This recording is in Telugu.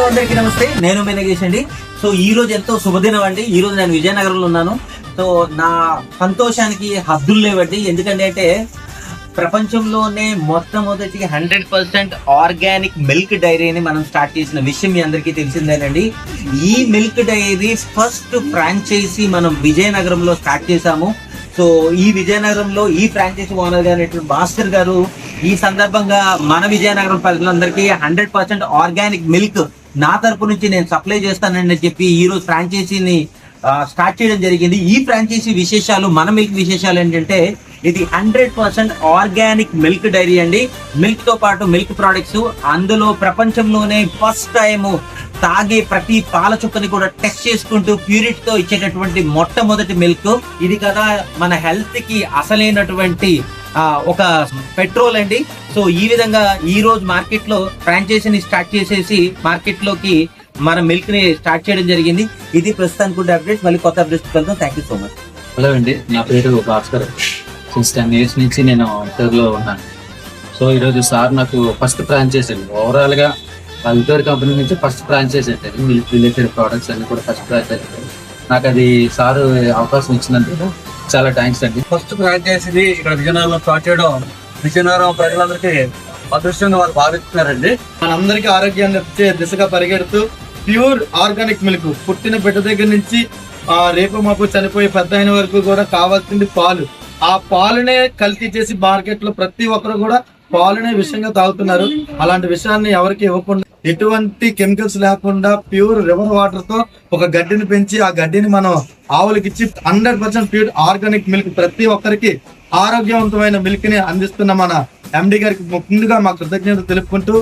అందరికీ నమస్తే, నేను మేనగేష్ అండి. సో ఈ రోజు ఎంతో శుభదినం అండి. ఈ రోజు నేను విజయనగరంలో ఉన్నాను. సో నా సంతోషానికి హద్దులు లేవండి. ఎందుకంటే అంటే ప్రపంచంలోనే మొట్టమొదటి 100% ఆర్గానిక్ మిల్క్ డైరీని మనం స్టార్ట్ చేసిన విషయం మీ అందరికీ తెలిసిందేనండి. ఈ మిల్క్ డైరీ ఫస్ట్ ఫ్రాంచైజీ మనం విజయనగరంలో స్టార్ట్ చేశాము. సో ఈ విజయనగరంలో ఈ ఫ్రాంచైజీ ఓనర్ గారు భాస్కర్ గారు ఈ సందర్భంగా మన విజయనగరం ప్రజలందరికీ 100% ఆర్గానిక్ మిల్క్ నా తరపు నుంచి నేను సప్లై చేస్తానని చెప్పి ఈ రోజు ఫ్రాంచైజీని స్టార్ట్ చేయడం జరిగింది. ఈ ఫ్రాంచైజీ విశేషాలు, మన మిల్క్ విశేషాలు ఏంటంటే ఇది 100% ఆర్గానిక్ మిల్క్ డైరీ అండి. మిల్క్ తో పాటు మిల్క్ ప్రొడక్ట్స్, అందులో ప్రపంచంలోనే ఫస్ట్ టైం తాగే ప్రతి పాల చుక్కని కూడా టెస్ట్ చేసుకుంటూ ప్యూరిటీతో ఇచ్చేటటువంటి మొట్టమొదటి మిల్క్ ఇది కదా. మన హెల్త్ కి అసలైనటువంటి ఒక పెట్రోల్ అండి. సో ఈ విధంగా ఈ రోజు మార్కెట్ లో ఫ్రాంచైజీని స్టార్ట్ చేసేసి మార్కెట్ లోకి మన మిల్క్ ని స్టార్ట్ చేయడం జరిగింది. ఇది ప్రస్తుతానికి అప్డేట్. మళ్ళీ కొత్త అప్డేట్స్ వెళ్తాం. Thank you so much. Hello అండి, నా పేరు భాస్కర్. సిన్స్ 10 years నుంచి నేను ఇంటర్లో ఉన్నాను. సో ఈరోజు సార్ నాకు ఫస్ట్ ఫ్రాంచైజ్ అండి. ఓవరాల్ గా విక్టోర్ కంపెనీ నుంచి ఫస్ట్ ఫ్రాంచైజ్ అంటే మిల్క్ రిలేటెడ్ ప్రోడక్ట్స్ అన్ని కూడా ఫస్ట్ ఫ్రాంచైజ్. నాకు అది సార్ అవకాశం ఇచ్చినందుకు చాలా థ్యాంక్స్ అండి. ఫస్ట్ ఫ్రాంచైజీ ఇక్కడ విజయనగరంలో స్టార్ట్ చేయడం విజయనగరం ప్రజలందరికీ అదృష్టంగా వాళ్ళు భావిస్తున్నారండి. మనందరికీ ఆరోగ్యాన్ని ఇచ్చే దిశగా పరిగెడుతూ ప్యూర్ ఆర్గానిక్ మిల్క్, పుట్టిన బిడ్డ దగ్గర నుంచి రేపు మాకు చనిపోయే పెద్ద అయిన వరకు కూడా కావాల్సింది పాలు. ఆ పాలునే కల్తీ చేసి మార్కెట్ లో ప్రతి ఒక్కరు కూడా పాలునే విషయంగా తాగుతున్నారు. అలాంటి విషయాన్ని ఎవరికి ఇవ్వకుండా, ఎటువంటి కెమికల్స్ లేకుండా ప్యూర్ రివర్ వాటర్ తో ఒక గడ్డిని పెంచి ఆ గడ్డిని మనం ఆవులకి ఇచ్చి 100% ప్యూర్ ఆర్గానిక్ మిల్క్, ప్రతి ఒక్కరికి ఆరోగ్యవంతమైన మిల్క్ ని అందిస్తున్న మన ఎండి గారికి ముందుగా మా కృతజ్ఞతలు తెలుపుకుంటూ